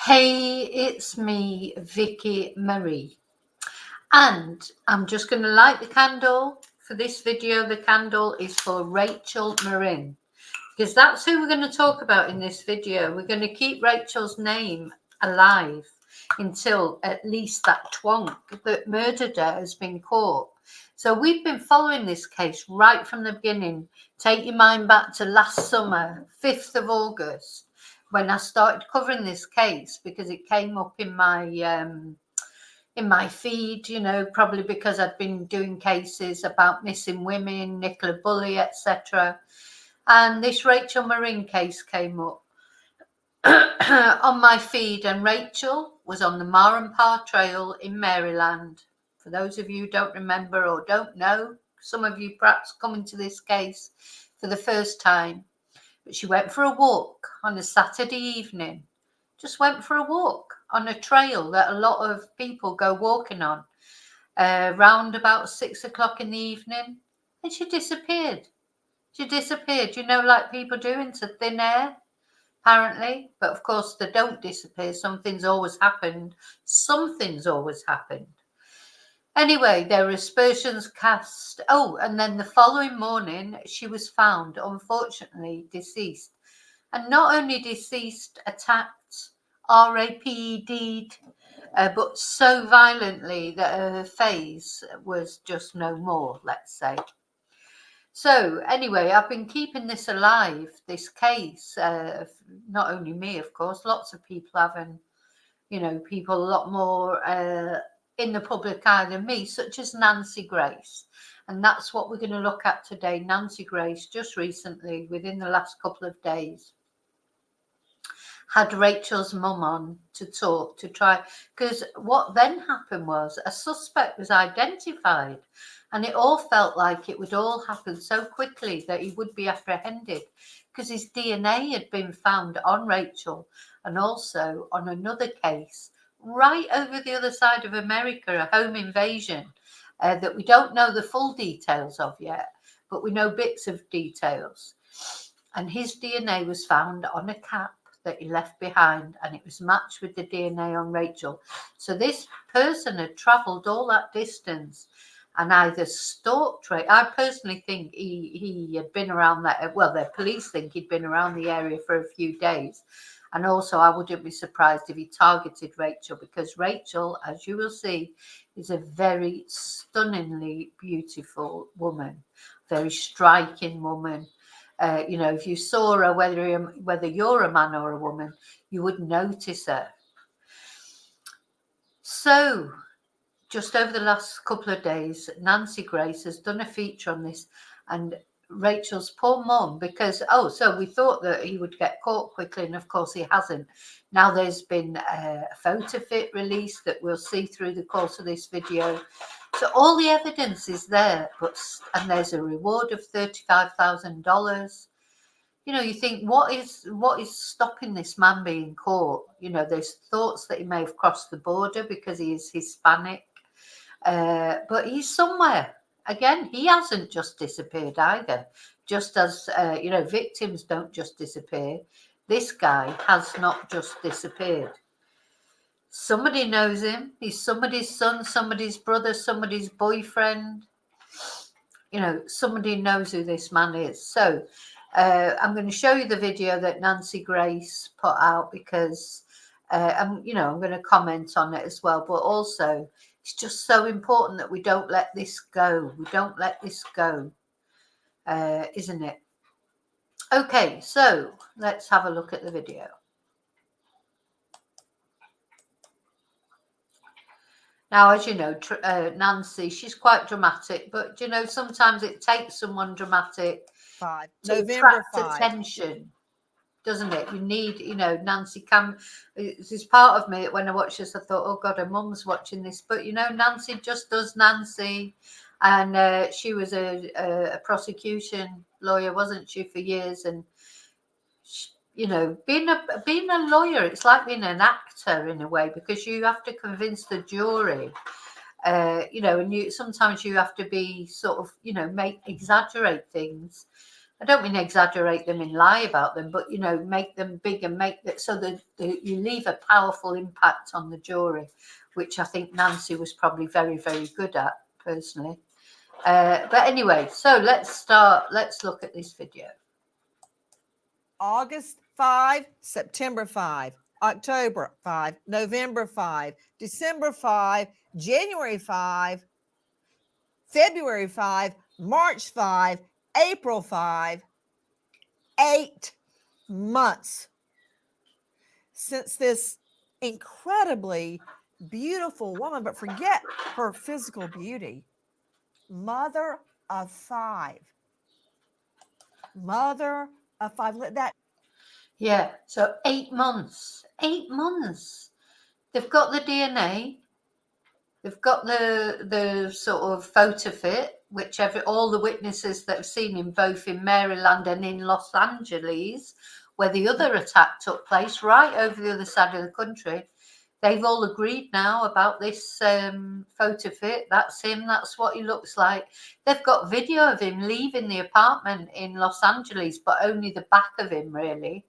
Hey, it's me, Vicky Marie, and I'm just going to light the candle for this video. The candle is for Rachel Morin, because that's who we're going to talk about in this video. We're going to keep Rachel's name alive until at least that twonk that murdered her has been caught. So we've been following this case right from the beginning. Take your mind back to last summer, 5th of August, when I started covering this case, because it came up in my feed, probably because I'd been doing cases about missing women, Nicola Bulley, etc. And this Rachel Morin case came up on my feed, and Rachel was on the Mar Trail in Maryland. For those of you who don't remember or don't know, some of you perhaps coming to this case for the first time, but she went for a walk on a Saturday evening. Just went for a walk on a trail that a lot of people go walking on, round about 6 o'clock in the evening, and she disappeared. Like people do into thin air, apparently. But of course, they don't disappear. Something's always happened. Anyway, there were aspersions cast. Oh, and then the following morning, she was found, unfortunately, deceased. And not only deceased, attacked, raped, but so violently that her face was just no more, let's say. So anyway, I've been keeping this alive, this case, not only me, of course, lots of people haven't, people a lot more in the public eye than me, such as Nancy Grace. And that's what we're going to look at today. Nancy Grace, just recently, within the last couple of days, had Rachel's mum on to talk, to try, because what then happened was a suspect was identified, and it all felt like it would all happen so quickly that he would be apprehended, because his DNA had been found on Rachel and also on another case right over the other side of America, a home invasion that we don't know the full details of yet, but we know bits of details. And his DNA was found on a cap that he left behind, and it was matched with the DNA on Rachel. So this person had travelled all that distance and either stalked Rachel. I personally think he had been around that. Well, the police think he'd been around the area for a few days. And also, I wouldn't be surprised if he targeted Rachel, because Rachel, as you will see, is a very stunningly beautiful woman, very striking woman. If you saw her, whether you're a man or a woman, you would notice her. So just over the last couple of days, Nancy Grace has done a feature on this, and Rachel's poor mum, because, so we thought that he would get caught quickly, and of course he hasn't. Now there's been a photo fit release that we'll see through the course of this video. So all the evidence is there, and there's a reward of $35,000. You think, what is stopping this man being caught? There's thoughts that he may have crossed the border because he is Hispanic, but he's somewhere. Again, he hasn't just disappeared either. Just as, victims don't just disappear, this guy has not just disappeared. Somebody knows him. He's somebody's son, somebody's brother, somebody's boyfriend. Somebody knows who this man is. So I'm going to show you the video that Nancy Grace put out, because I'm going to comment on it as well. But also, it's just so important that we don't let this go. We don't let this go, isn't it? Okay, so let's have a look at the video. Now, as you know, Nancy, she's quite dramatic, but sometimes it takes someone dramatic to attract attention, doesn't it? You need, Nancy this is part of me. When I watched this, I thought, oh God, her mum's watching this. But, Nancy just does Nancy. And she was a prosecution lawyer, wasn't she, for years? And, being a lawyer, it's like being an actor in a way, because you have to convince the jury. And sometimes you have to be sort of, exaggerate things. I don't mean exaggerate them and lie about them, but make them big and make that so that you leave a powerful impact on the jury, which I think Nancy was probably very, very good at personally. But anyway, so let's start. Let's look at this video. August 5, September 5, October 5, November 5, December 5, January 5, February 5, March 5, April 5, 8 months since this incredibly beautiful woman, but forget her physical beauty, mother of 5. Mother of 5. Let that. Yeah, so 8 months. 8 months. They've got the DNA. They've got the sort of photo fit, which all the witnesses that have seen him both in Maryland and in Los Angeles, where the other attack took place, right over the other side of the country, they've all agreed now about this photo fit. That's him. That's what he looks like. They've got video of him leaving the apartment in Los Angeles, but only the back of him, really.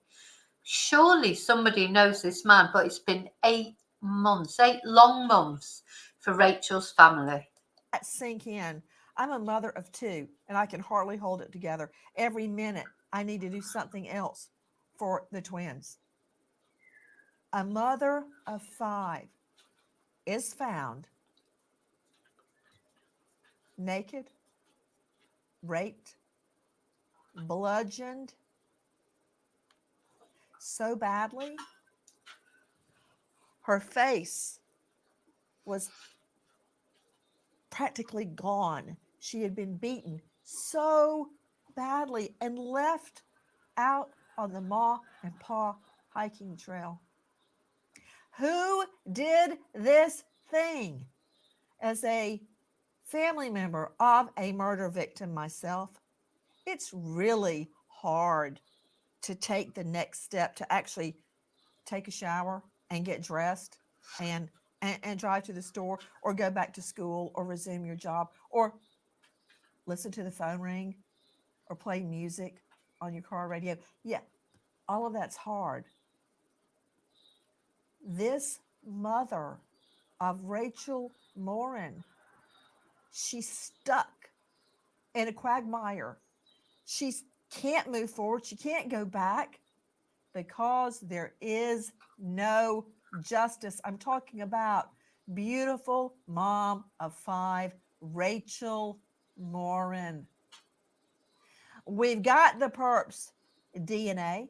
Surely somebody knows this man, but it's been 8 months, 8 long months for Rachel's family. That sink in. I'm a mother of 2 and I can hardly hold it together. Every minute I need to do something else for the twins. A mother of 5 is found naked, raped, bludgeoned so badly. Her face was practically gone. She had been beaten so badly and left out on the Ma and Pa hiking trail. Who did this thing? As a family member of a murder victim myself, it's really hard to take the next step to actually take a shower and get dressed and drive to the store or go back to school or resume your job or listen to the phone ring or play music on your car radio. Yeah, all of that's hard. This mother of Rachel Morin, she's stuck in a quagmire. She can't move forward. She can't go back because there is no justice. I'm talking about beautiful mom of 5, Rachel Morin. We've got the perp's DNA.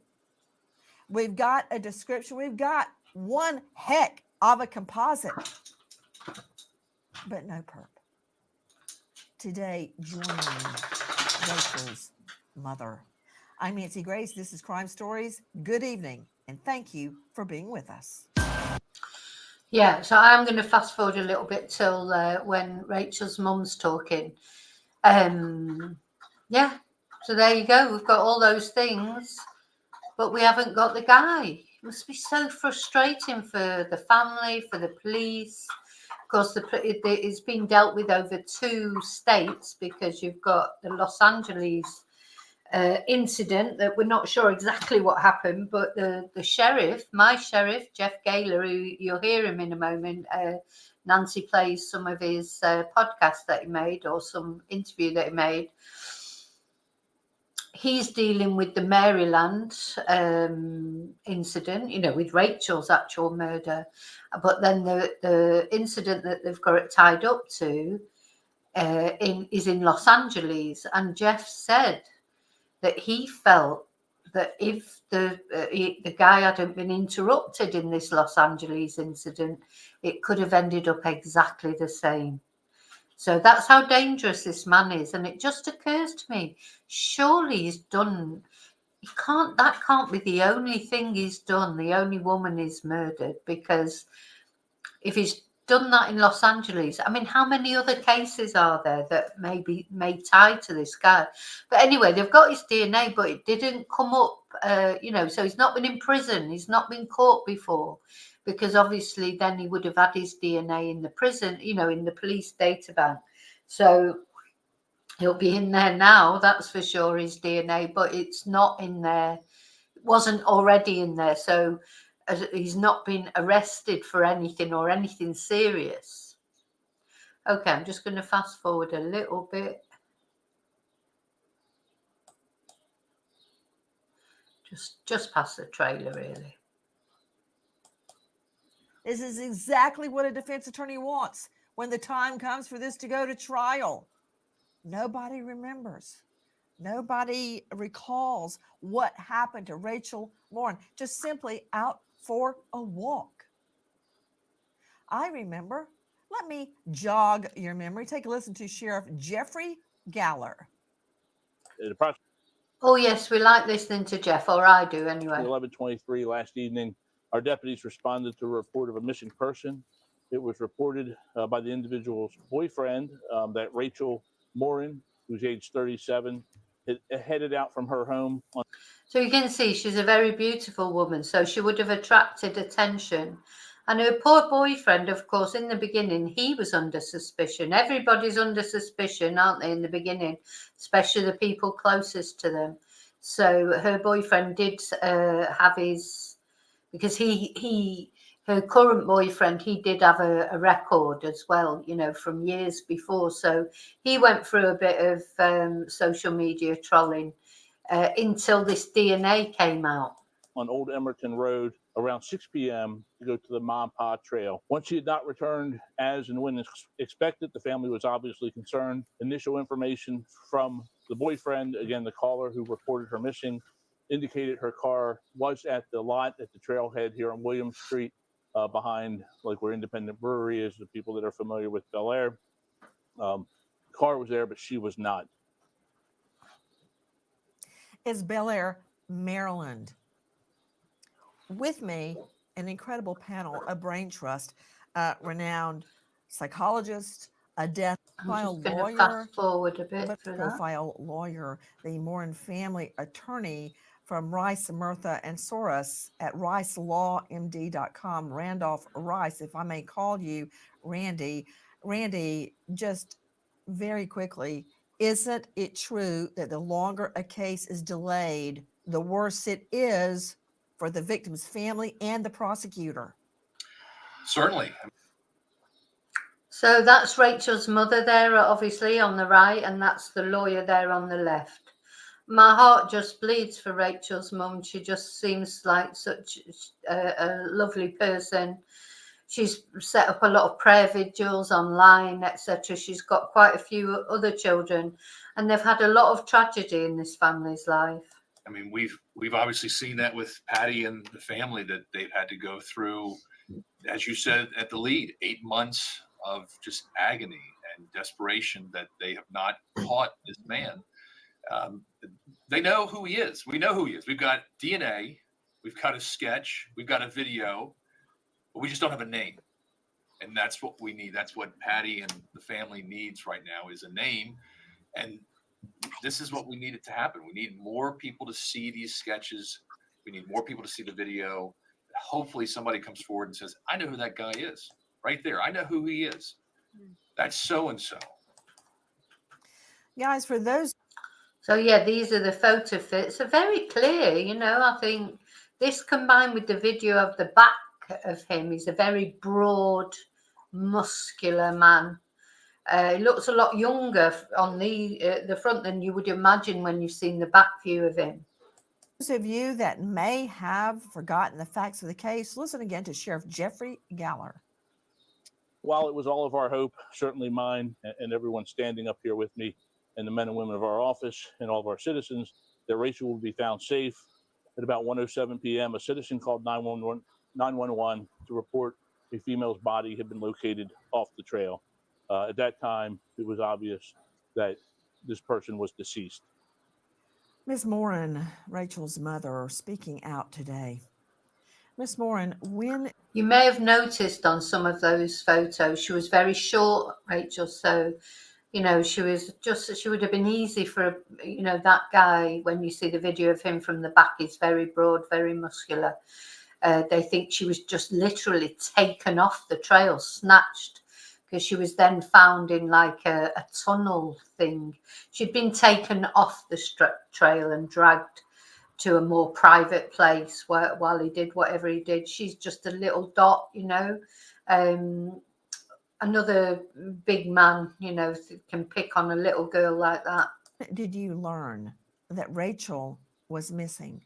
We've got a description. We've got one heck of a composite, but no perp. Today, joining Rachel's mother. I'm Nancy Grace. This is Crime Stories. Good evening, and thank you for being with us. Yeah, so I'm going to fast forward a little bit till when Rachel's mum's talking. Yeah, so there you go. We've got all those things, but we haven't got the guy. It must be so frustrating for the family, for the police. Of course, it's been dealt with over 2 states because you've got the Los Angeles incident that we're not sure exactly what happened, but the sheriff, my sheriff, Jeff Gaylor, who you'll hear him in a moment, Nancy plays some of his podcast that he made or some interview that he made. He's dealing with the Maryland incident, with Rachel's actual murder. But then the incident that they've got it tied up to is in Los Angeles. And Jeff said that he felt that if the guy hadn't been interrupted in this Los Angeles incident, it could have ended up exactly the same. So that's how dangerous this man is. And it just occurs to me, surely he's done, that can't be the only thing he's done, the only woman he's murdered, because if he's done that in Los Angeles, I mean, how many other cases are there that may tie to this guy? But anyway, they've got his DNA, but it didn't come up, so he's not been in prison. He's not been caught before, because obviously then he would have had his DNA in the prison, in the police data bank. So It'll be in there now, that's for sure, his DNA, but it's not in there. It wasn't already in there, so he's not been arrested for anything or anything serious. Okay, I'm just going to fast forward a little bit. Just past the trailer, really. This is exactly what a defense attorney wants when the time comes for this to go to trial. Nobody remembers. Nobody recalls what happened to Rachel Morin, just simply out for a walk. I remember. Let me jog your memory. Take a listen to Sheriff Jeffrey Galler. At approximately Oh, yes, we like listening to Jeff, or I do anyway. 11:23 last evening, our deputies responded to a report of a missing person. It was reported by the individual's boyfriend that Rachel Morin, who's age 37, had headed out from her home. So you can see she's a very beautiful woman, so she would have attracted attention. And her poor boyfriend, of course, in the beginning, he was under suspicion. Everybody's under suspicion, aren't they, in the beginning, especially the people closest to them. So her boyfriend did have his, because her current boyfriend, he did have a record as well, you know, from years before. So he went through a bit of social media trolling until this DNA came out. On Old Emerton Road around 6 p.m. to go to the Ma Pa Trail. Once she had not returned as and when expected, the family was obviously concerned. Initial information from the boyfriend, again, the caller who reported her missing, indicated her car was at the lot at the trailhead here on Williams Street, behind like where Independent Brewery is, the people that are familiar with Bel Air. Car was there, but she was not. Is Bel Air, Maryland. With me, an incredible panel, a brain trust, renowned psychologist, a death file lawyer, fast forward a bit for that. file lawyer, the Morin family attorney from Rice, Murtha, and Soros at ricelawmd.com, Randolph Rice, if I may call you Randy. Randy, just very quickly, isn't it true that the longer a case is delayed, the worse it is for the victim's family and the prosecutor? Certainly. So that's Rachel's mother there, obviously, on the right, and that's the lawyer there on the left. My heart just bleeds for Rachel's mum. She just seems like such a lovely person. She's set up a lot of prayer vigils online, etc. She's got quite a few other children, and they've had a lot of tragedy in this family's life. I mean, we've obviously seen that with Patty and the family, that they've had to go through, as you said at the lead, 8 months of just agony and desperation that they have not caught this man. They know who he is. We know who he is. We've got DNA, we've got a sketch, we've got a video, but we just don't have a name. And that's what we need. That's what Patty and the family needs right now, is a name. And this is what we need it to happen. We need more people to see these sketches. We need more people to see the video. Hopefully somebody comes forward and says, I know who that guy is right there. I know who he is. That's so-and-so. Guys, for those. So yeah, these are the photo fits. They're very clear, you know. I think this combined with the video of the back of him, he's a very broad, muscular man. He looks a lot younger on the front than you would imagine when you've seen the back view of him. Those of you that may have forgotten the facts of the case, listen again to Sheriff Jeffrey Galler. While it was all of our hope, certainly mine and everyone standing up here with me, and the men and women of our office and all of our citizens, that Rachel will be found safe, at about 1:07 p.m., a citizen called 911 to report a female's body had been located off the trail. At that time, it was obvious that this person was deceased. Ms. Morin, Rachel's mother, speaking out today. Ms. Morin, when... You may have noticed on some of those photos, she was very short, Rachel, so, you know, she would have been easy for, you know, that guy, when you see the video of him from the back, he's very broad, very muscular. They think she was just literally taken off the trail, snatched. because she was then found in like a tunnel thing. She'd been taken off the trail and dragged to a more private place while he did whatever he did. She's just a little dot, you know. Another big man, you know, can pick on a little girl like that. Did you learn that Rachel was missing?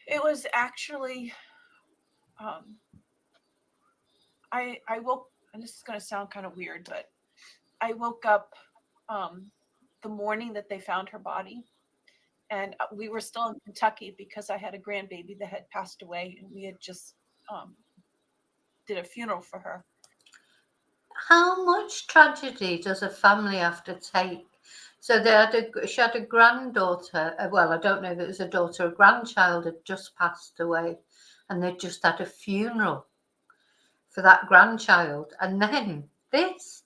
It was actually, I woke, and this is going to sound kind of weird, but I woke up the morning that they found her body, and we were still in Kentucky because I had a grandbaby that had passed away, and we had just did a funeral for her. How much tragedy does a family have to take? So she had a granddaughter. Well, I don't know if it was a daughter. A grandchild had just passed away, and they just had a funeral for that grandchild, and then this.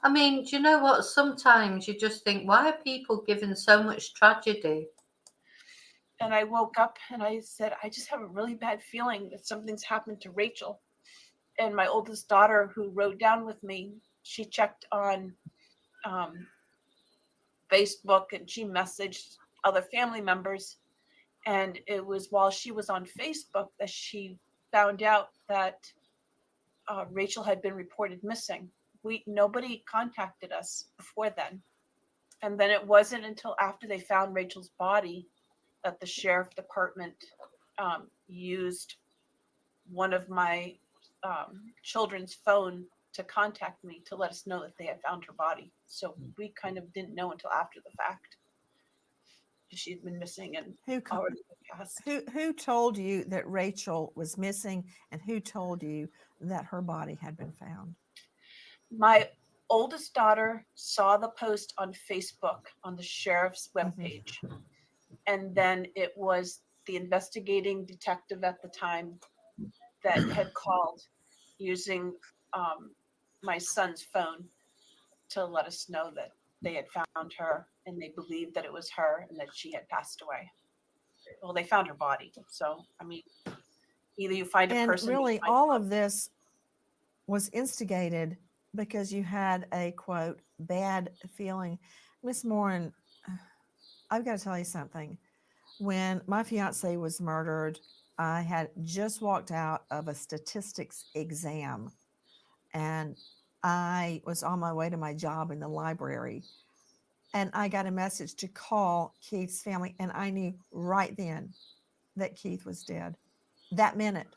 I mean, do you know what? Sometimes you just think, why are people given so much tragedy? And I woke up and I said, I just have a really bad feeling that something's happened to Rachel. And my oldest daughter, who rode down with me, she checked on Facebook and she messaged other family members. And it was while she was on Facebook that she found out that Rachel had been reported missing. Nobody contacted us before then. And then it wasn't until after they found Rachel's body that the sheriff department used one of my children's phone to contact me to let us know that they had found her body. So we kind of didn't know until after the fact. She'd been missing and already passed. Who told you that Rachel was missing, and who told you that her body had been found? My oldest daughter saw the post on Facebook on the sheriff's webpage. And then it was the investigating detective at the time that had called using my son's phone to let us know that they had found her and they believed that it was her and that she had passed away. Well, they found her body. So, I mean, either you find a person. And really, all of this was instigated because you had a, quote, bad feeling. Miss Morin, I've got to tell you something. When my fiance was murdered, I had just walked out of a statistics exam, and I was on my way to my job in the library, and I got a message to call Keith's family, and I knew right then that Keith was dead. That minute,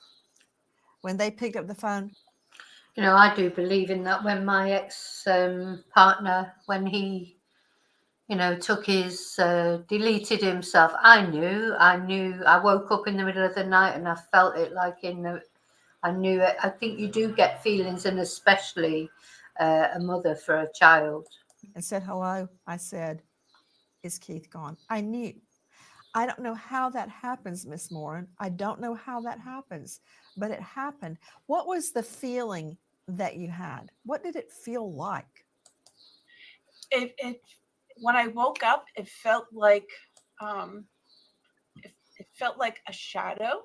when they picked up the phone. You know, I do believe in that. When my ex-partner, when he, you know, took his, deleted himself, I knew, I woke up in the middle of the night and I felt it like I knew it. I think you do get feelings, and especially a mother for a child. And said hello. I said, is Keith gone? I knew. I don't know how that happens, Miss Morin. I don't know how that happens, but it happened. What was the feeling that you had? What did it feel like? It when I woke up, it felt like it felt like a shadow.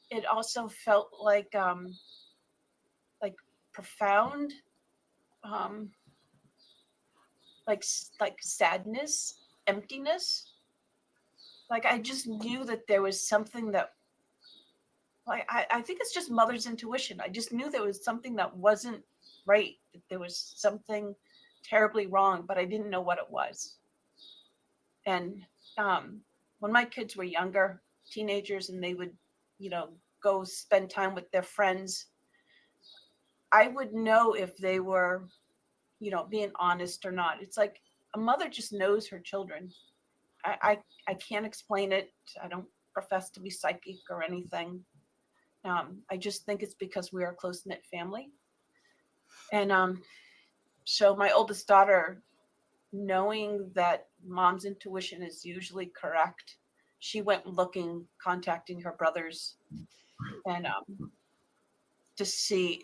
It also felt like profound, like sadness, emptiness. Like I just knew that there was something that, like I think it's just mother's intuition. I just knew there was something that wasn't right. That there was something terribly wrong, but I didn't know what it was. And when my kids were younger, teenagers, and they would, you know, go spend time with their friends, I would know if they were, you know, being honest or not. It's like a mother just knows her children. I can't explain it. I don't profess to be psychic or anything. I just think it's because we are a close-knit family. And so my oldest daughter, knowing that mom's intuition is usually correct, she went looking, contacting her brothers, and to see.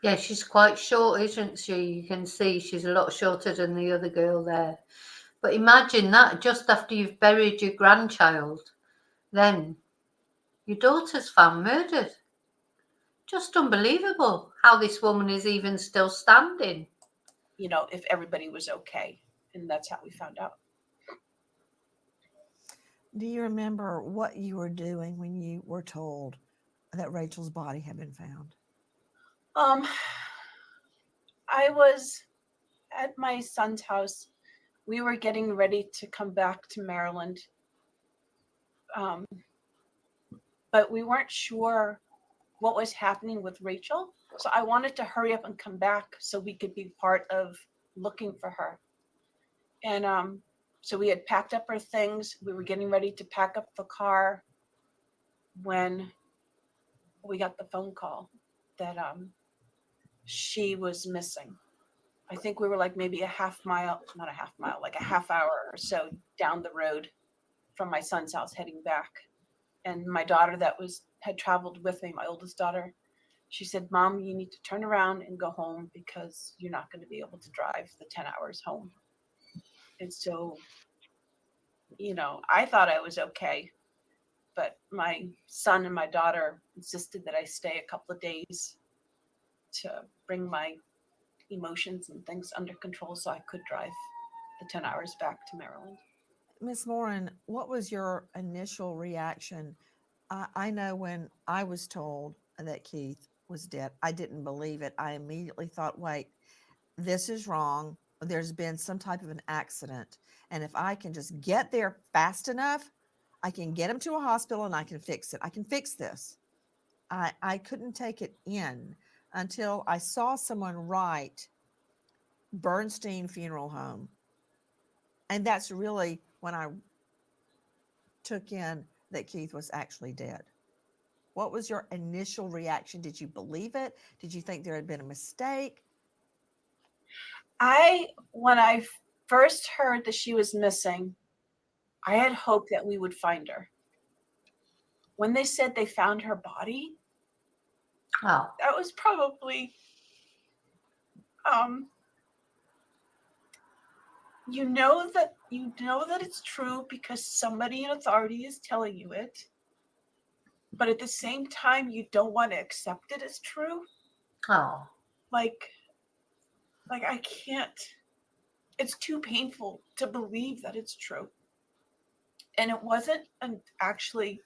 Yeah, she's quite short, isn't she? You can see she's a lot shorter than the other girl there. But imagine that, just after you've buried your grandchild, then your daughter's found murdered. Just unbelievable how this woman is even still standing. You know, if everybody was okay. And that's how we found out. Do you remember what you were doing when you were told that Rachel's body had been found? I was at my son's house. We were getting ready to come back to Maryland. But we weren't sure what was happening with Rachel. So I wanted to hurry up and come back so we could be part of looking for her. And so we had packed up our things. We were getting ready to pack up the car when we got the phone call that she was missing. I think we were like maybe not a half mile, like a half hour or so down the road from my son's house heading back. And my daughter that had traveled with me, my oldest daughter, she said, "Mom, you need to turn around and go home because you're not going to be able to drive the 10 hours home." And so, you know, I thought I was okay, but my son and my daughter insisted that I stay a couple of days to bring my emotions and things under control so I could drive the 10 hours back to Maryland. Miss Morin, what was your initial reaction? I know when I was told that Keith was dead, I didn't believe it. I immediately thought, wait, this is wrong. There's been some type of an accident. And if I can just get there fast enough, I can get him to a hospital and I can fix it. I can fix this. I couldn't take it in until I saw someone write Bernstein Funeral Home. And that's really when I took in that Keith was actually dead. What was your initial reaction? Did you believe it? Did you think there had been a mistake? When I first heard that she was missing, I had hoped that we would find her. When they said they found her body, Oh, that was probably, you know that it's true because somebody in authority is telling you it, but at the same time, you don't want to accept it as true. oh, Like I can't. It's too painful to believe that it's true. And it wasn't actually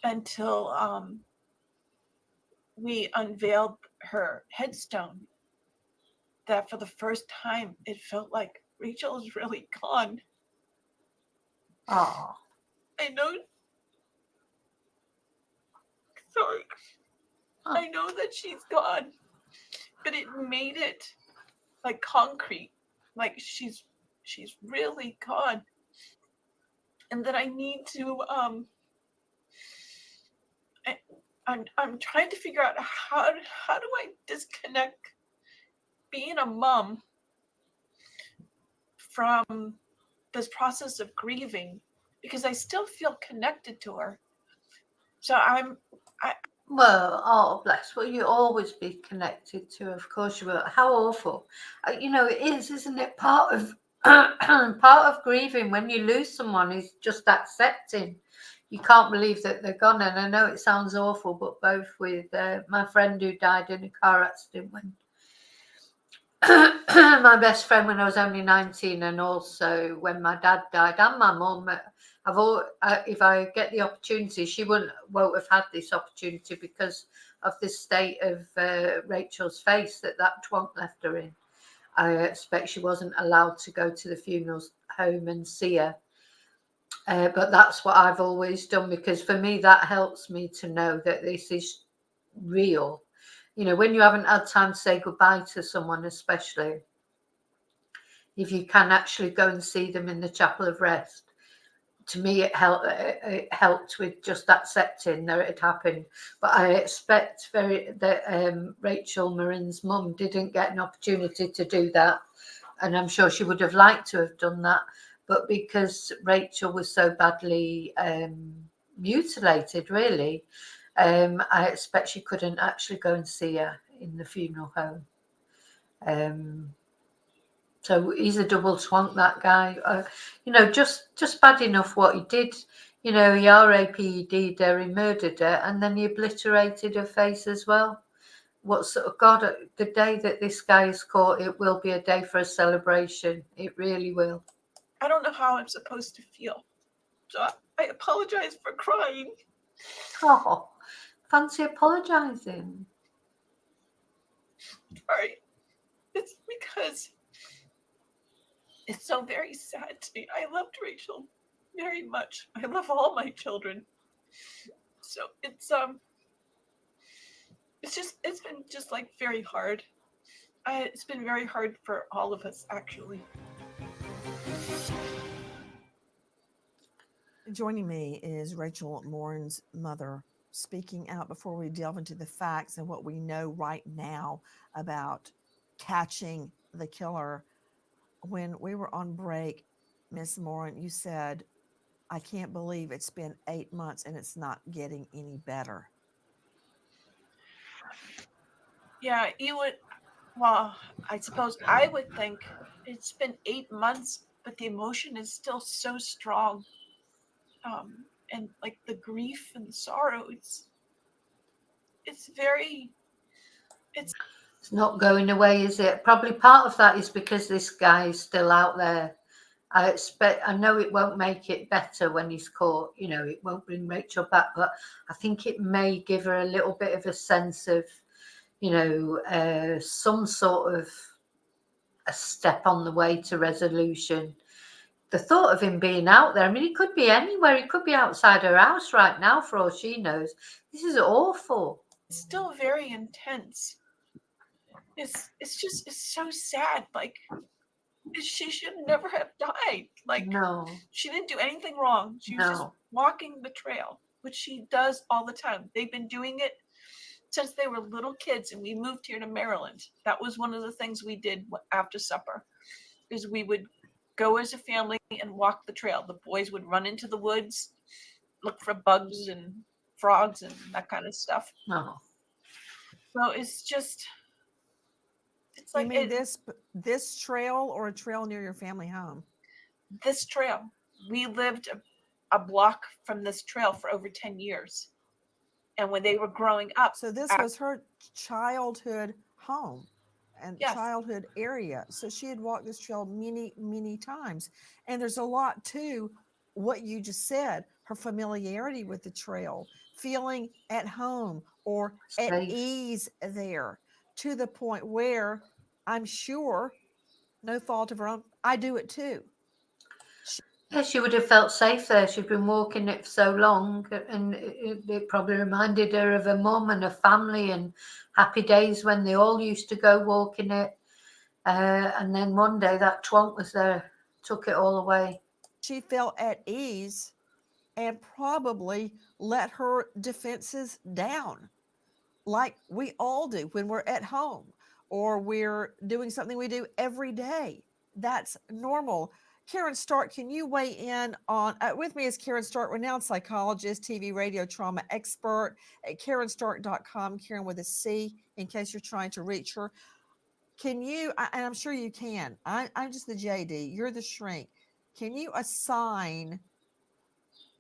until we unveiled her headstone that for the first time it felt like Rachel is really gone. oh. I know. Sorry. Oh. I know that she's gone, but it made it like concrete, like she's really gone, and that I need to I'm trying to figure out how do I disconnect being a mom from this process of grieving, because I still feel connected to her. So Well, oh, bless. Well, you always be connected to, of course you will. How awful. It is, isn't it? Part of part of grieving when you lose someone is just accepting. You can't believe that they're gone. And I know it sounds awful, but both with my friend who died in a car accident when my best friend when I was only 19, and also when my dad died, and my mum. If I get the opportunity, she won't have had this opportunity because of the state of Rachel's face that twonk left her in. I expect she wasn't allowed to go to the funeral home and see her. But that's what I've always done, because for me that helps me to know that this is real. When you haven't had time to say goodbye to someone, especially if you can actually go and see them in the chapel of rest. To me, it helped with just accepting that it happened. But I expect that Rachel Morin's mum didn't get an opportunity to do that, and I'm sure she would have liked to have done that. But because Rachel was so badly mutilated, really, I expect she couldn't actually go and see her in the funeral home. So he's a double twonk, that guy. Just bad enough what he did. He RAPD'd her, he murdered her, and then he obliterated her face as well. God, the day that this guy is caught, it will be a day for a celebration. It really will. I don't know how I'm supposed to feel. So I apologize for crying. Oh, fancy apologising. Sorry. It's because it's so very sad to me. I loved Rachel very much. I love all my children. So it's been just like very hard. It's been very hard for all of us, actually. Joining me is Rachel Morin's mother, speaking out before we delve into the facts and what we know right now about catching the killer. When we were on break, Miss Morin, you said, I can't believe it's been 8 months and it's not getting any better. Yeah, you would. Well, I suppose I would think it's been 8 months, but the emotion is still so strong. And like the grief and the sorrow, it's very. It's not going away, is it? Probably part of that is because this guy is still out there. I know it won't make it better when he's caught. It won't bring Rachel back, but I think it may give her a little bit of a sense of, some sort of a step on the way to resolution. The thought of him being out there, I mean, he could be anywhere. He could be outside her house right now, for all she knows. This is awful. It's still very intense. It's so sad. Like, she should never have died. Like, No, she didn't do anything wrong. She was just no. walking the trail, which she does all the time. They've been doing it since they were little kids, and we moved here to Maryland. That was one of the things we did after supper, is we would go as a family and walk the trail. The boys would run into the woods, look for bugs and frogs and that kind of stuff. No. So it's You mean this trail or a trail near your family home? This trail. We lived a block from this trail for over 10 years. And when they were growing up. So this was her childhood home and Yes. childhood area. So she had walked this trail many, many times. And there's a lot to what you just said, her familiarity with the trail, feeling at home or at ease there, to the point where I'm sure, no fault of her own, I do it too. Yeah, she would have felt safe there. She'd been walking it for so long, and it probably reminded her of her mum and her family and happy days when they all used to go walking it. And then one day that twonk was there, took it all away. She felt at ease and probably let her defenses down, like we all do when we're at home or we're doing something we do every day. That's normal. Karen Stark, can you weigh in on, with me is Karen Stark, renowned psychologist, TV, radio, trauma expert at KarenStark.com, Karen with a C, in case you're trying to reach her. Can you, and I'm sure you can, I'm just the JD, you're the shrink. Can you assign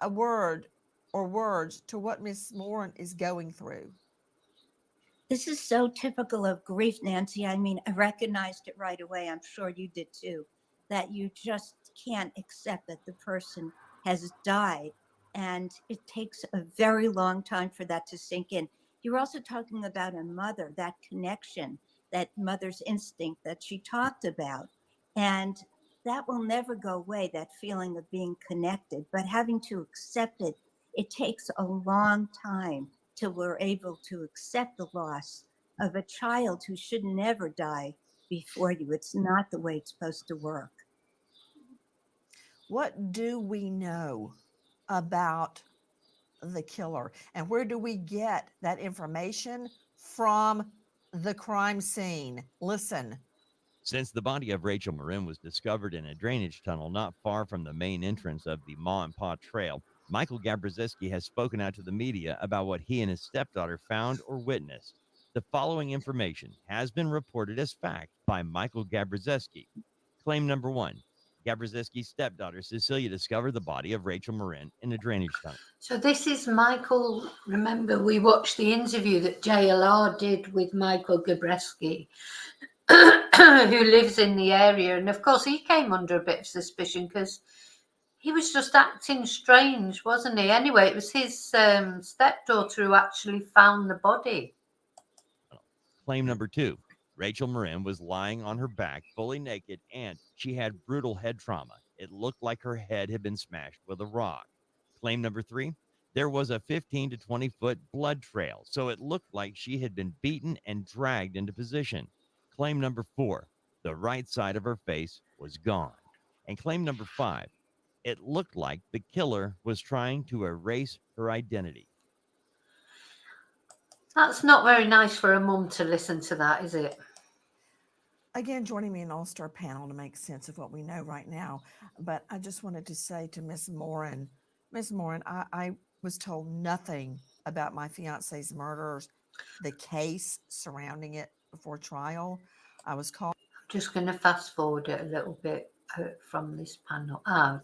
a word or words to what Miss Morin is going through? This is so typical of grief, Nancy. I mean, I recognized it right away. I'm sure you did too, that you just can't accept that the person has died. And it takes a very long time for that to sink in. You're also talking about a mother, that connection, that mother's instinct that she talked about. And that will never go away, that feeling of being connected. But having to accept it, it takes a long time till we're able to accept the loss of a child who should never die before you. It's not the way it's supposed to work. What do we know about the killer, and where do we get that information from? The crime scene. Listen. Since the body of Rachel Morin was discovered in a drainage tunnel not far from the main entrance of the Ma and Pa Trail, Michael Gabrzeski has spoken out to the media about what he and his stepdaughter found or witnessed. The following information has been reported as fact by Michael Gabrzeski. Claim number 1. Gabrzyski's stepdaughter, Cecilia, discovered the body of Rachel Morin in a drainage tunnel. So this is Michael. Remember, we watched the interview that JLR did with Michael Gabreski, who lives in the area. And of course, he came under a bit of suspicion because he was just acting strange, wasn't he? Anyway, it was his stepdaughter who actually found the body. Claim number 2. Rachel Morin was lying on her back, fully naked, and she had brutal head trauma. It looked like her head had been smashed with a rock. Claim number 3. There was a 15 to 20 foot blood trail, so it looked like she had been beaten and dragged into position. Claim number 4. The right side of her face was gone. And claim number 5. It looked like the killer was trying to erase her identity. That's not very nice for a mum to listen to that, is it? Again, joining me in all-star panel to make sense of what we know right now. But I just wanted to say to Miss Morin, I was told nothing about my fiance's murders, the case surrounding it before trial. I was called. I'm just going to fast forward it a little bit from this panel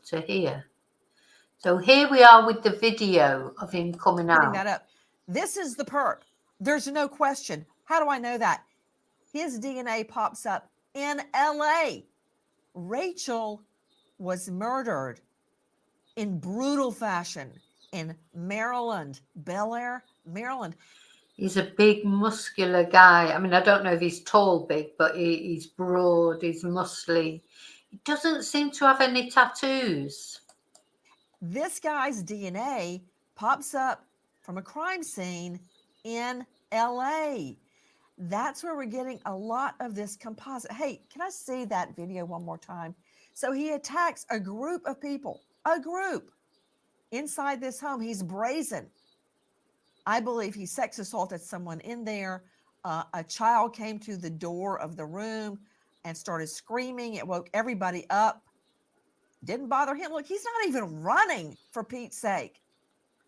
to here. So here we are with the video of him coming Putting out. that up. This is the perp. There's no question. How do I know that? His DNA pops up in LA. Rachel was murdered in brutal fashion in Maryland, Bel Air, Maryland. He's a big, muscular guy. I mean, I don't know if he's tall, big, but he's broad, he's muscly. He doesn't seem to have any tattoos. This guy's DNA pops up from a crime scene in LA. That's where we're getting a lot of this composite. Hey, can I see that video one more time? So he attacks a group of people, inside this home. He's brazen. I believe he sex assaulted someone in there. A child came to the door of the room and started screaming. It woke everybody up. Didn't bother him. Look, he's not even running, for Pete's sake.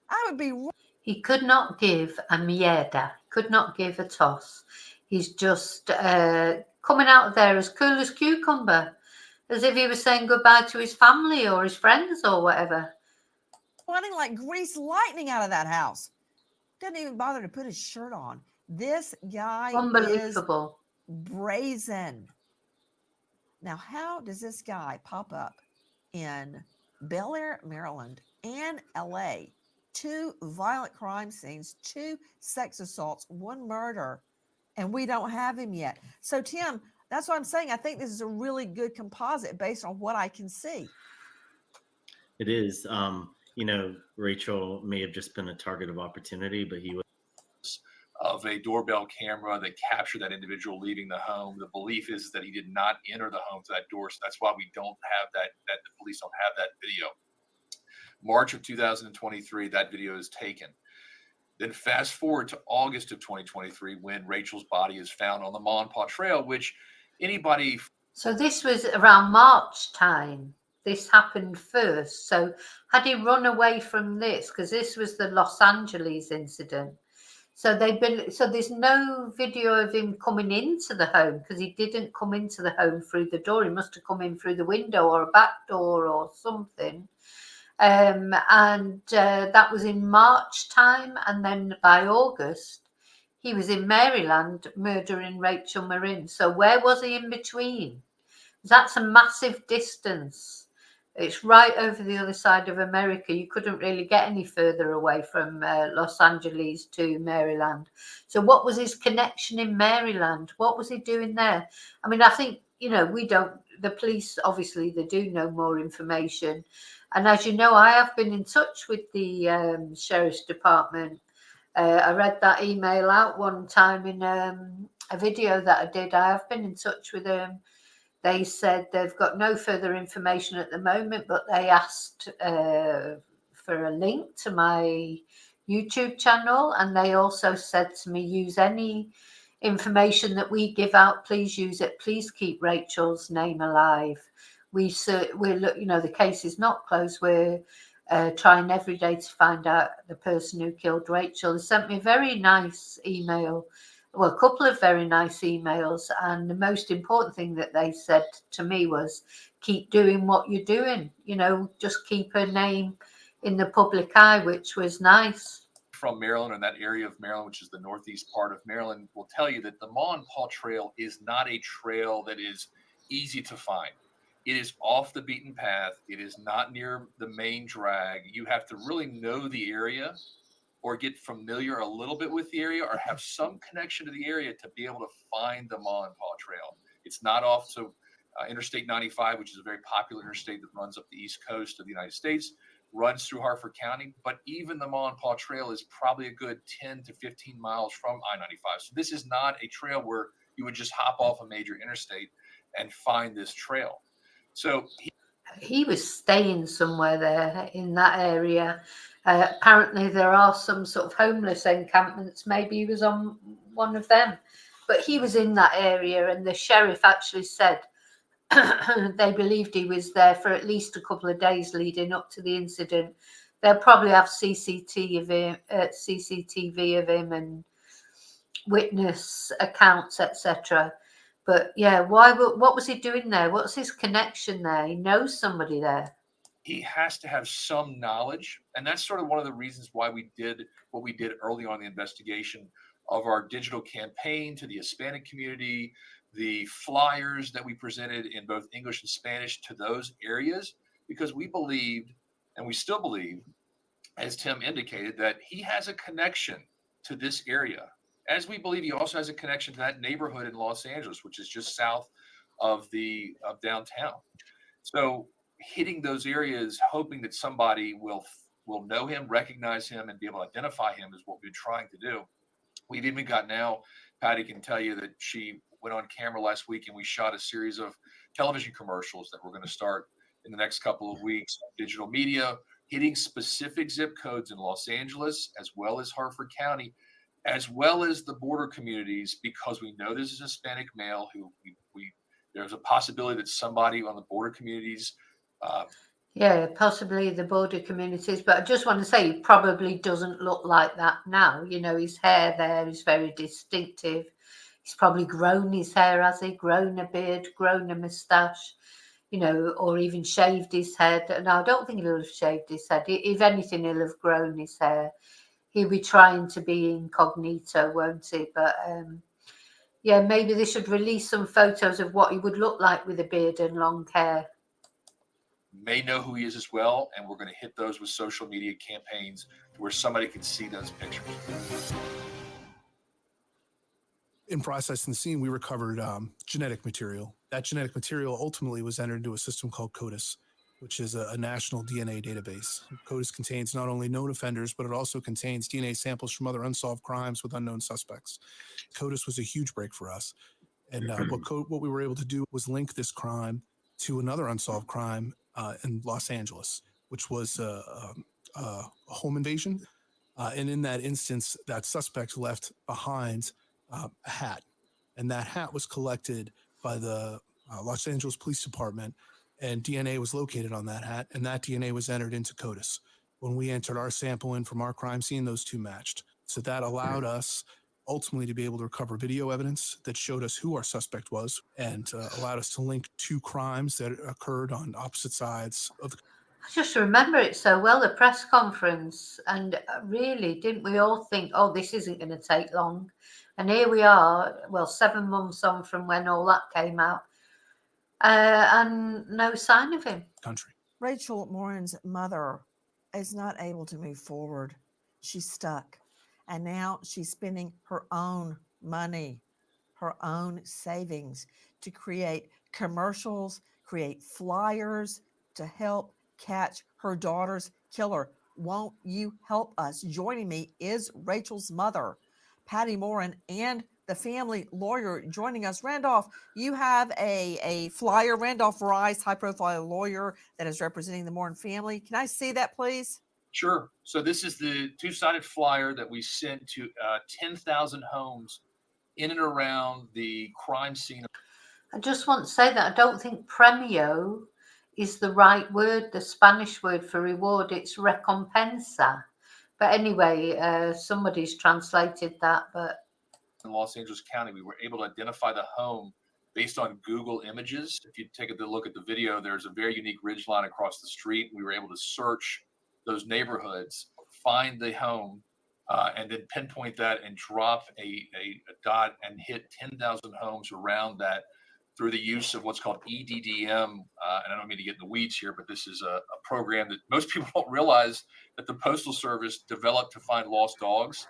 I would be. He could not give a mierda, could not give a toss. He's just coming out of there as cool as cucumber, as if he was saying goodbye to his family or his friends or whatever. Running like greased lightning out of that house. Doesn't even bother to put his shirt on. This guy Unbelievable. is brazen. Now, how does this guy pop up in Bel Air, Maryland, and LA? 2 violent crime scenes, 2 sex assaults, 1 murder, and we don't have him yet. So, Tim, that's what I'm saying. I think this is a really good composite based on what I can see. It is. Rachel may have just been a target of opportunity, but he was of a doorbell camera that captured that individual leaving the home. The belief is that he did not enter the home to that door. So that's why we don't have that the police don't have that video. March of 2023, that video is taken. Then fast forward to August of 2023, when Rachel's body is found on the Ma and Pa Trail, which anybody. So this was around March time. This happened first. So had he run away from this? Because this was the Los Angeles incident. So there's no video of him coming into the home, because he didn't come into the home through the door. He must have come in through the window or a back door or something. That was in March time, and then by August he was in Maryland murdering Rachel Morin. So where was he in between? That's a massive distance. It's right over the other side of America. You couldn't really get any further away from Los Angeles to Maryland. So what was his connection in Maryland? What was he doing there? I mean, I think, the police, obviously, they do know more information. And as you know, I have been in touch with the Sheriff's Department. I read that email out one time in a video that I did. I have been in touch with them. They said they've got no further information at the moment, but they asked for a link to my YouTube channel. And they also said to me, use any information that we give out, please use it. Please keep Rachel's name alive. We're the case is not closed. We're trying every day to find out the person who killed Rachel. They sent me a very nice email well, a couple of very nice emails. And the most important thing that they said to me was, keep doing what you're doing, just keep her name in the public eye, which was nice. From Maryland, or that area of Maryland, which is the northeast part of Maryland, will tell you that the Ma and Pa Trail is not a trail that is easy to find. It is off the beaten path. It is not near the main drag. You have to really know the area or get familiar a little bit with the area or have some connection to the area to be able to find the Ma and Pa Trail. It's not off to Interstate 95, which is a very popular interstate that runs up the east coast of the United States, runs through Harford County. But even the Ma and Pa Trail is probably a good 10 to 15 miles from I-95. So this is not a trail where you would just hop off a major interstate and find this trail. So he was staying somewhere there in that area. Apparently there are some sort of homeless encampments. Maybe he was on one of them, but he was in that area, and the sheriff actually said they believed he was there for at least a couple of days leading up to the incident. They'll probably have CCTV of him and witness accounts, etc. But yeah, what was he doing there? What's his connection there? He knows somebody there. He has to have some knowledge. And that's sort of one of the reasons why we did what we did early on in the investigation of our digital campaign to the Hispanic community, the flyers that we presented in both English and Spanish to those areas, because we believed, and we still believe, as Tim indicated, that he has a connection to this area. As we believe he also has a connection to that neighborhood in Los Angeles, which is just south of downtown. So hitting those areas, hoping that somebody will know him, recognize him, and be able to identify him is what we're trying to do. We've even got now, Patty can tell you that she went on camera last week and we shot a series of television commercials that we're going to start in the next couple of weeks on digital media, hitting specific zip codes in Los Angeles, as well as Harford County, as well as the border communities, because we know this is a Hispanic male who there's a possibility that somebody on the border communities. Yeah, possibly the border communities. But I just want to say, he probably doesn't look like that now. His hair there is very distinctive. He's probably grown his hair, has he? Grown a beard, grown a moustache, or even shaved his head. No, I don't think he'll have shaved his head. If anything, he'll have grown his hair. He'll be trying to be incognito, won't he? But yeah, maybe they should release some photos of what he would look like with a beard and long hair. May know who he is as well, and we're going to hit those with social media campaigns where somebody can see those pictures. In processing the scene, we recovered genetic material. That genetic material ultimately was entered into a system called CODIS, which is a national DNA database. CODIS contains not only known offenders, but it also contains DNA samples from other unsolved crimes with unknown suspects. CODIS was a huge break for us. And what we were able to do was link this crime to another unsolved crime in Los Angeles, which was a home invasion. And in that instance, that suspect left behind a hat. And that hat was collected by the Los Angeles Police Department, and DNA was located on that hat, and that DNA was entered into CODIS. When we entered our sample in from our crime scene, those two matched. So that allowed us ultimately to be able to recover video evidence that showed us who our suspect was, and allowed us to link two crimes that occurred on opposite sides of the. I just remember it so well, the press conference, and really, didn't we all think, oh, this isn't going to take long? And here we are, 7 months on from when all that came out, and no sign of him. Country. Rachel Morin's mother is not able to move forward. She's stuck. And now she's spending her own money, her own savings to create commercials, create flyers to help catch her daughter's killer. Won't you help us? Joining me is Rachel's mother, Patty Morin, and the family lawyer joining us. Randolph, you have a flyer, Randolph Rice, high-profile lawyer that is representing the Morin family. Can I see that, please? Sure. So this is the two-sided flyer that we sent to 10,000 homes in and around the crime scene. I just want to say that I don't think premio is the right word, the Spanish word for reward. It's recompensa. But anyway, somebody's translated that. But in Los Angeles County. We were able to identify the home based on Google Images. If you take a look at the video, there's a very unique ridge line across the street. We were able to search those neighborhoods, find the home, and then pinpoint that and drop a dot and hit 10,000 homes around that through the use of what's called EDDM. And I don't mean to get in the weeds here, but this is a program that most people don't realize that the Postal Service developed to find lost dogs.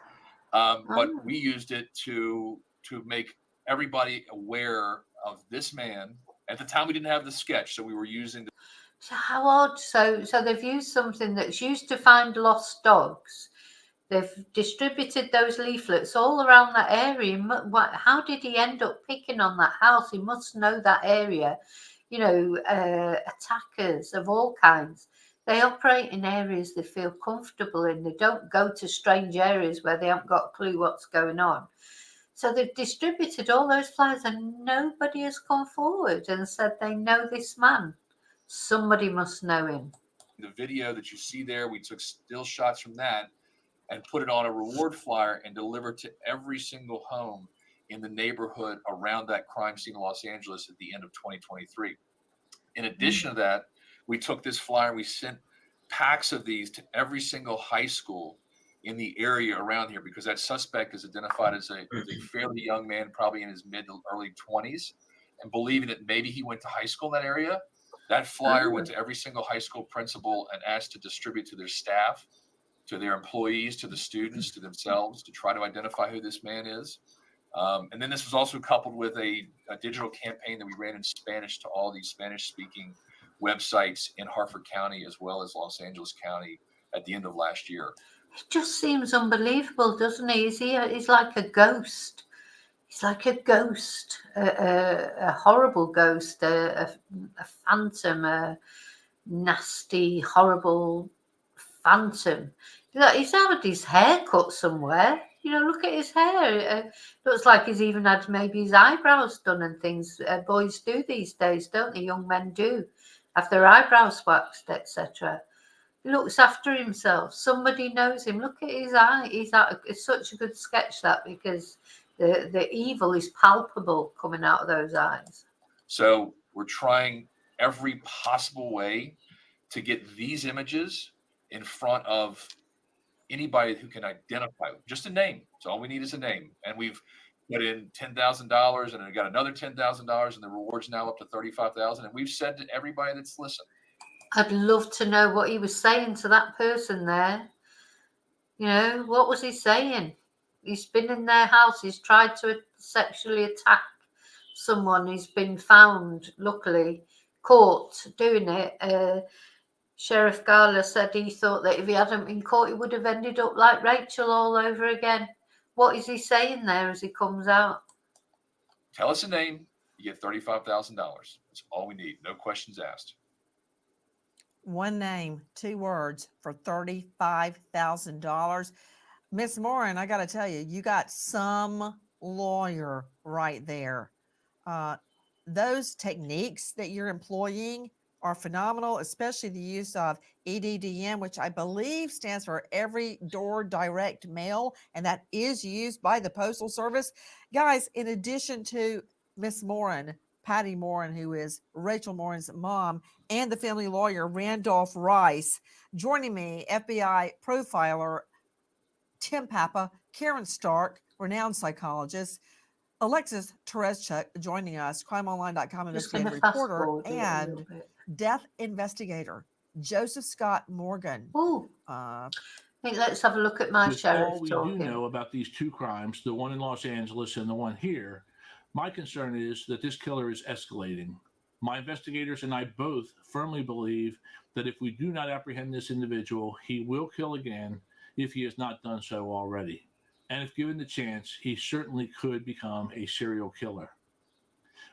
But we used it to make everybody aware of this man. At the time, we didn't have the sketch, so we were using the. So how odd. So they've used something that's used to find lost dogs. They've distributed those leaflets all around that area. How did he end up picking on that house? He must know that area. You know, attackers of all kinds. They operate in areas they feel comfortable in. They don't go to strange areas where they haven't got a clue what's going on. So they've distributed all those flyers and nobody has come forward and said they know this man. Somebody must know him. The video that you see there, we took still shots from that and put it on a reward flyer and delivered to every single home in the neighborhood around that crime scene in Los Angeles at the end of 2023. In addition to that, we took this flyer, we sent packs of these to every single high school in the area around here, because that suspect is identified as a fairly young man, probably in his mid to early 20s, and believing that maybe he went to high school in that area. That flyer went to every single high school principal and asked to distribute to their staff, to their employees, to the students, to themselves, to try to identify who this man is. And then this was also coupled with a digital campaign that we ran in Spanish to all these Spanish-speaking websites in Harford County as well as Los Angeles County at the end of last year. It just seems unbelievable, doesn't he? He's like a ghost. He's like a ghost, a horrible ghost, a phantom, a nasty, horrible phantom. He's had his hair cut somewhere. You know, look at his hair. Looks like he's even had maybe his eyebrows done and things. Boys do these days, don't they? Young men do have their eyebrows waxed, etc. He looks after himself. Somebody knows him. Look at his eye. It's such a good sketch, that, because the evil is palpable coming out of those eyes. So we're trying every possible way to get these images in front of anybody who can identify them. Just a name. So all we need is a name. And we've put in $10,000 and I got another $10,000 and the reward's now up to $35,000. And we've said to everybody that's listened, I'd love to know what he was saying to that person there. You know, what was he saying? He's been in their house. He's tried to sexually attack someone. He's been found, luckily, caught doing it. Sheriff Garler said he thought that if he hadn't been caught, he would have ended up like Rachel all over again. What is he saying there as he comes out? tell us a name, you get $35,000. That's all we need. No questions asked. One name, 2 words for $35,000. Miss Morin, I got to tell you, you got some lawyer right there. Those techniques that you're employing are phenomenal, especially the use of EDDM, which I believe stands for Every Door Direct Mail, and that is used by the Postal Service. Guys, in addition to Miss Morin, Patty Morin, who is Rachel Morin's mom, and the family lawyer, Randolph Rice, joining me, FBI profiler Tim Papa, Karen Stark, renowned psychologist, Alexis Tereszchuk joining us, crimeonline.com investigative reporter, and death investigator, Joseph Scott Morgan. Oh, let's have a look at my sheriff all we talking. do know about these two crimes, the one in Los Angeles and the one here, my concern is that this killer is escalating. My investigators and I both firmly believe that if we do not apprehend this individual, he will kill again if he has not done so already. And if given the chance, he certainly could become a serial killer.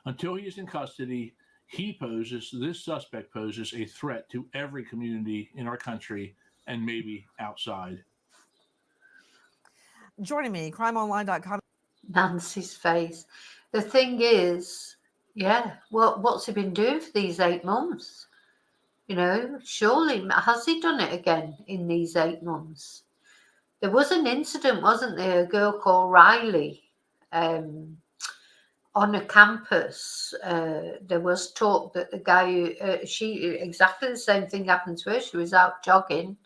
Until he is in custody, this suspect poses a threat to every community in our country and maybe outside. Joining me, crimeonline.com. Nancy's face. The thing is, what's he been doing for these 8 months? You know, surely, has he done it again in these 8 months? There was an incident, wasn't there? A girl called Riley on a campus, there was talk that the guy who, exactly the same thing happened to her. She was out jogging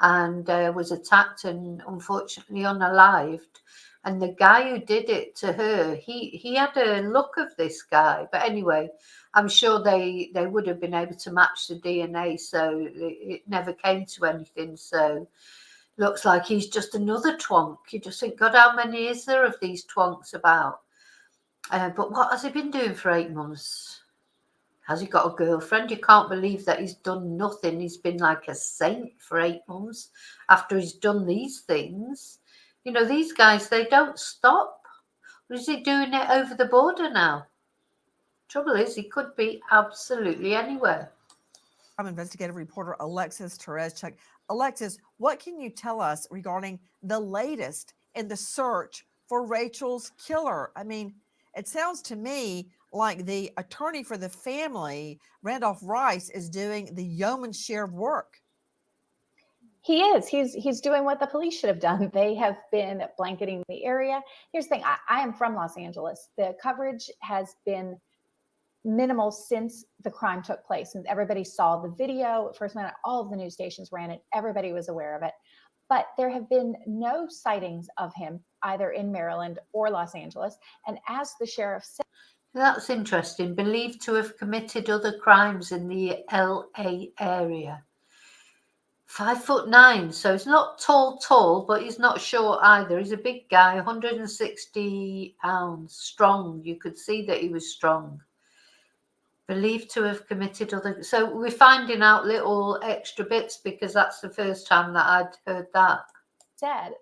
and was attacked and unfortunately unalived. And the guy who did it to her, he had a look of this guy. But anyway, I'm sure they would have been able to match the DNA, so it never came to anything. So looks like he's just another twonk. You just think, God, how many is there of these twonks about? But what has he been doing for 8 months? Has he got a girlfriend? You can't believe that he's done nothing. He's been like a saint for 8 months after he's done these things. You know, these guys, they don't stop. Or is he doing it over the border now? Trouble is, he could be absolutely anywhere. I'm investigative reporter Alexis Tereszchuk. Alexis, what can you tell us regarding the latest in the search for Rachel's killer? I mean, it sounds to me like the attorney for the family, Randolph Rice, is doing the yeoman's share of work. He is. He's doing what the police should have done. They have been blanketing the area. Here's the thing. I am from Los Angeles. The coverage has been minimal since the crime took place, and everybody saw the video. First minute, all of the news stations ran it. Everybody was aware of it. But there have been no sightings of him either in Maryland or Los Angeles. And as the sheriff said, that's interesting. Believed to have committed other crimes in the LA area. 5'9", so he's not tall, but he's not short either. He's a big guy, 160 pounds, strong. You could see that he was strong. Believed to have committed other. So we're finding out little extra bits because that's the first time that I'd heard that.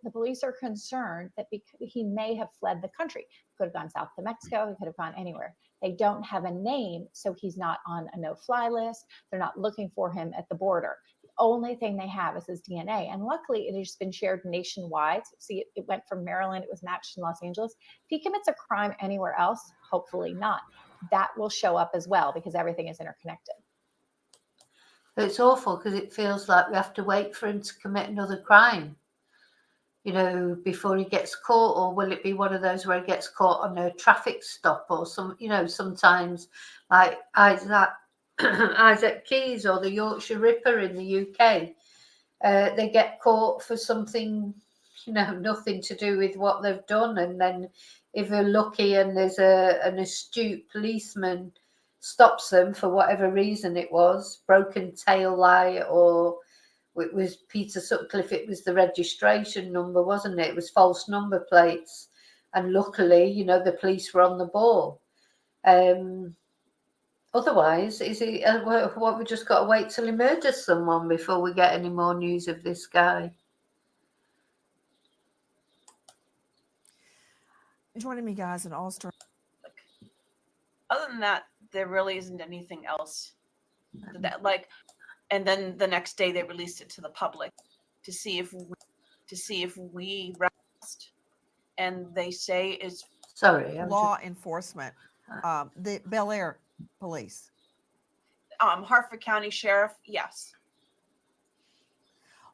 The police are concerned that he may have fled the country. He could have gone south to Mexico. He could have gone anywhere. They don't have a name, so he's not on a no-fly list. They're not looking for him at the border. The only thing they have is his DNA, and luckily it has been shared nationwide. See, it went from Maryland. It was matched in Los Angeles. If he commits a crime anywhere else, hopefully not. That will show up as well because everything is interconnected. It's awful because it feels like we have to wait for him to commit another crime, you know, before he gets caught. Or will it be one of those where he gets caught on a traffic stop or some, you know, sometimes like Isaac Keys or the Yorkshire Ripper in the UK, they get caught for something, you know, nothing to do with what they've done. And then if they're lucky and there's an astute policeman stops them for whatever reason it was, broken tail light, or it was Peter Sutcliffe, it was the registration number, wasn't it? It was false number plates. And luckily, you know, the police were on the ball. Otherwise, is he? What, we just got to wait till he murders someone before we get any more news of this guy. Joining me, guys, in All-Star. Other than that, there really isn't anything else. And then the next day they released it to the public to see if we rest. And they say is law enforcement, the Bel Air police, Hartford County Sheriff. Yes.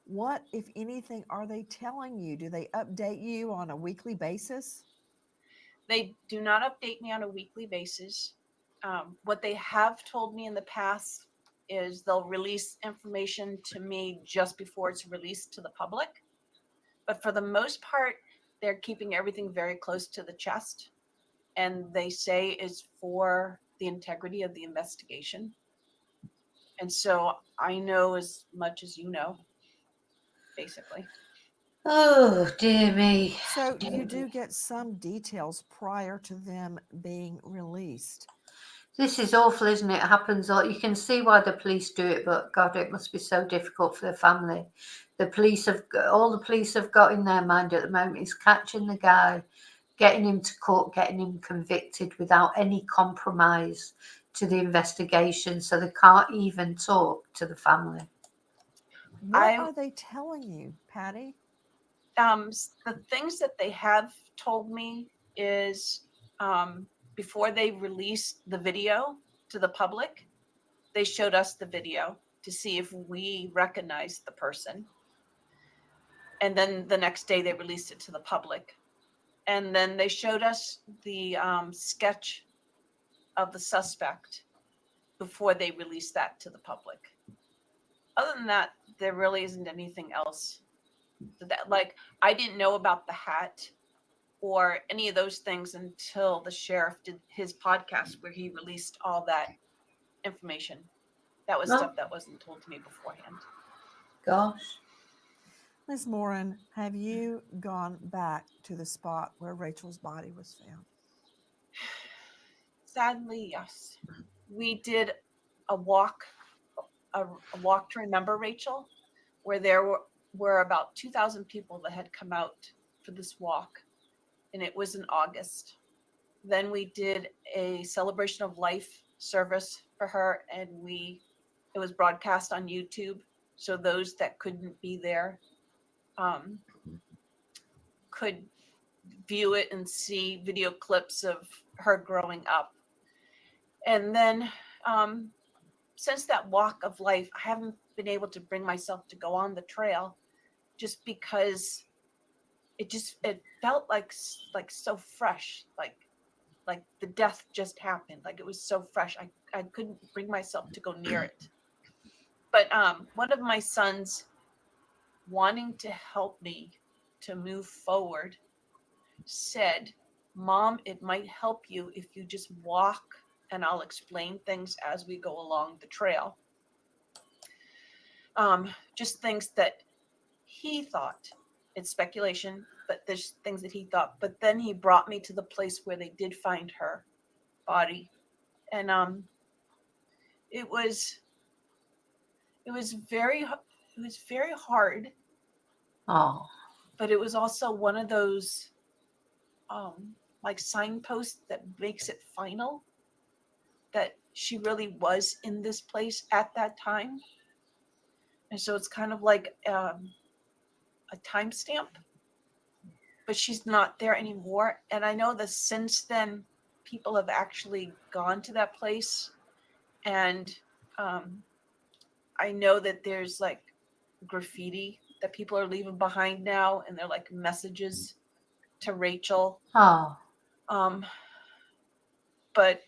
What, if anything, are they telling you? Do they update you on a weekly basis? They do not update me on a weekly basis. What they have told me in the past is they'll release information to me just before it's released to the public. But for the most part, they're keeping everything very close to the chest. And they say is for the integrity of the investigation. And so I know as much as you know, basically. Oh, dear me. So you do get some details prior to them being released. This is awful, isn't it? It happens. You can see why the police do it, but God, it must be so difficult for the family. All the police have got in their mind at the moment is catching the guy, getting him to court, getting him convicted without any compromise to the investigation, so they can't even talk to the family. What are they telling you, Patty? The things that they have told me is before they released the video to the public, they showed us the video to see if we recognized the person. And then the next day they released it to the public. And then they showed us the sketch of the suspect before they released that to the public. Other than that, there really isn't anything else. That, like, I didn't know about the hat or any of those things until the sheriff did his podcast where he released all that information. That was Oh. stuff that wasn't told to me beforehand. Gosh. Ms. Morin, have you gone back to the spot where Rachel's body was found? Sadly, yes. We did a walk to remember Rachel, where there were about 2,000 people that had come out for this walk, and it was in August. Then we did a celebration of life service for her, and it was broadcast on YouTube, so those that couldn't be there could view it and see video clips of her growing up. And then since that walk of life, I haven't been able to bring myself to go on the trail, just because it felt like so fresh, like the death just happened, like it was so fresh. I couldn't bring myself to go near it. But one of my sons, wanting to help me to move forward, said, "Mom, it might help you if you just walk and I'll explain things as we go along the trail." Just things that he thought. It's speculation, but there's things that he thought. But then he brought me to the place where they did find her body, and it was very hard, Oh. but it was also one of those like signposts that makes it final, that she really was in this place at that time. And so it's kind of like a timestamp, but she's not there anymore. And I know that since then, people have actually gone to that place, and I know that there's like graffiti that people are leaving behind now, and they're like messages to Rachel. Oh. But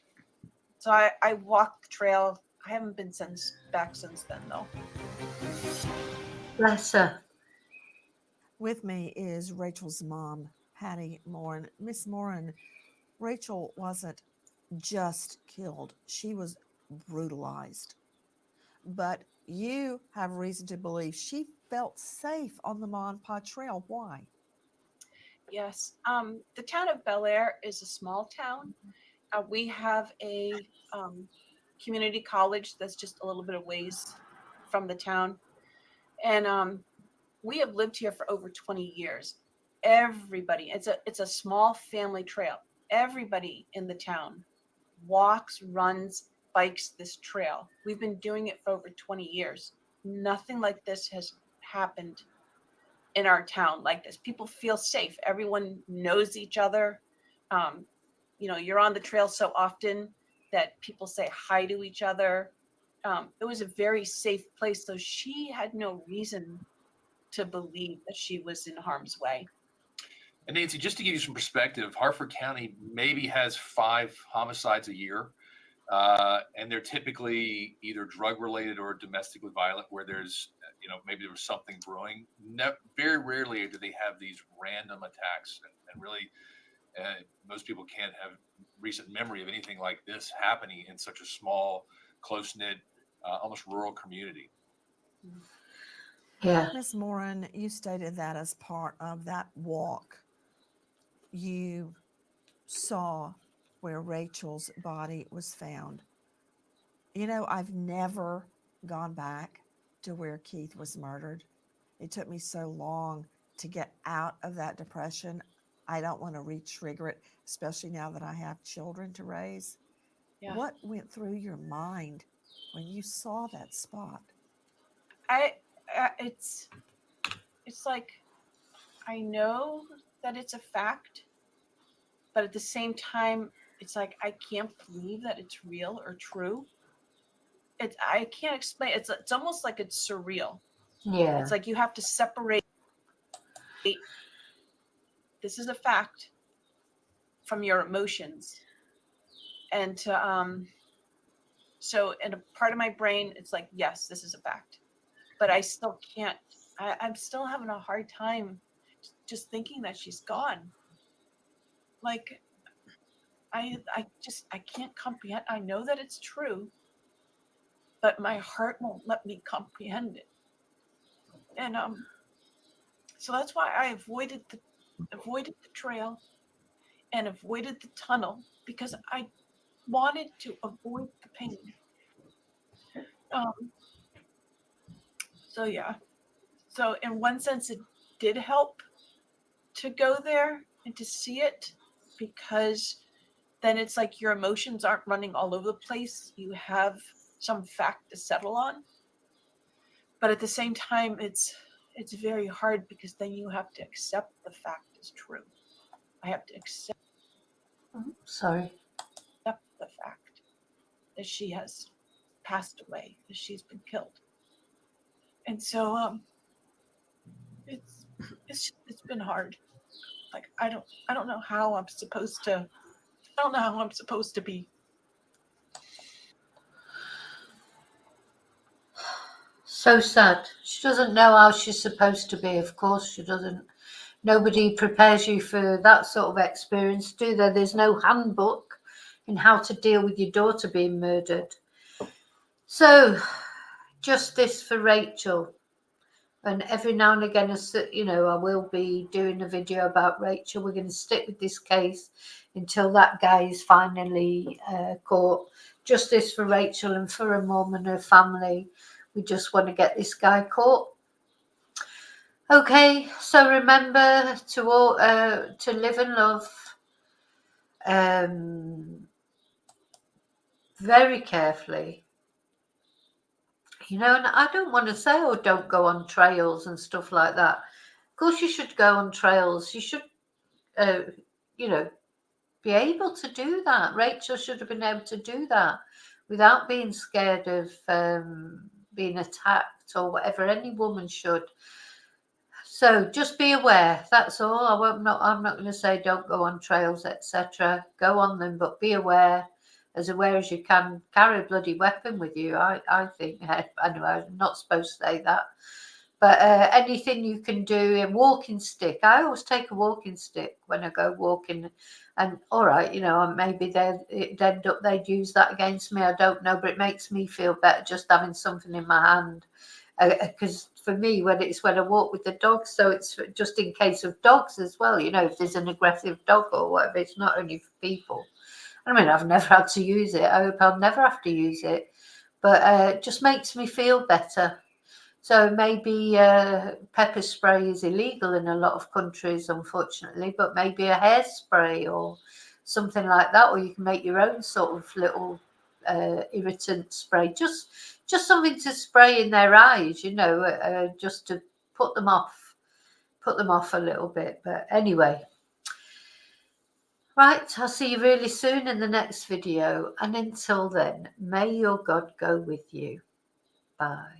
so I walked the trail. I haven't been back since then, though. Bless her. With me is Rachel's mom, Patty Morin. Miss Morin, Rachel wasn't just killed, she was brutalized. But you have reason to believe she felt safe on the Mon Pa Trail. Why? Yes. The town of Bel Air is a small town. We have a community college that's just a little bit of ways from the town. And we have lived here for over 20 years. Everybody, it's a small family trail. Everybody in the town walks, runs, bikes this trail. We've been doing it for over 20 years. Nothing like this has happened in our town like this. People feel safe. Everyone knows each other. You're on the trail so often that people say hi to each other. It was a very safe place, so she had no reason to believe that she was in harm's way. And Nancy, just to give you some perspective, Harford County maybe has 5 homicides a year. And they're typically either drug related or domestically violent, where there's, maybe there was something brewing. Very rarely do they have these random attacks. And really, most people can't have recent memory of anything like this happening in such a small, close knit, almost rural community. Yeah. Miss Morin, you stated that as part of that walk, you saw where Rachel's body was found. I've never gone back to where Keith was murdered. It took me so long to get out of that depression. I don't want to re-trigger it, especially now that I have children to raise. Yeah. What went through your mind when you saw that spot? It's like, I know that it's a fact, but at the same time, it's like, I can't believe that it's real or true. I can't explain. It's almost like it's surreal. Yeah. It's like you have to separate. This is a fact, from your emotions. And so in a part of my brain, it's like, yes, this is a fact. But I still can't, I'm still having a hard time just thinking that she's gone. Like, I can't comprehend. I know that it's true, but my heart won't let me comprehend it. And so that's why I avoided the trail and avoided the tunnel, because I wanted to avoid the pain. So yeah. So in one sense, it did help to go there and to see it, because then it's like your emotions aren't running all over the place. You have some fact to settle on. But at the same time, it's very hard, because then you have to accept the fact is true. I have to accept Sorry. the fact that she has passed away, that she's been killed. And so it's been hard. Like I don't know how I'm supposed to be. So sad. She doesn't know how she's supposed to be. Of course she doesn't. Nobody prepares you for that sort of experience, do they? There's no handbook in how to deal with your daughter being murdered. So, justice for Rachel. And every now and again, you know, I will be doing a video about Rachel. We're going to stick with this case until that guy is finally caught. Justice for Rachel and for her mum and her family. We just want to get this guy caught. Okay, so remember to all to live and love very carefully. You know, and I don't want to say, oh, don't go on trails and stuff like that. Of course, you should go on trails. You should, you know, be able to do that. Rachel should have been able to do that without being scared of being attacked or whatever. Any woman should. So just be aware. That's all. I'm not going to say don't go on trails, etc. Go on them, but be aware as you can. Carry a bloody weapon with you. I think. Anyway, I'm not supposed to say that. But anything you can do, a walking stick. I always take a walking stick when I go walking. And all right, you know, maybe they'd use that against me. I don't know, but it makes me feel better just having something in my hand. Because for me, when I walk with the dogs, so it's just in case of dogs as well. You know, if there's an aggressive dog or whatever, it's not only for people. I mean, I've never had to use it. I hope I'll never have to use it. But it just makes me feel better. So maybe pepper spray is illegal in a lot of countries, unfortunately, but maybe a hairspray or something like that, or you can make your own sort of little irritant spray. Just something to spray in their eyes, you know, just to put them off a little bit. But anyway. Right, I'll see you really soon in the next video. And until then, may your God go with you. Bye.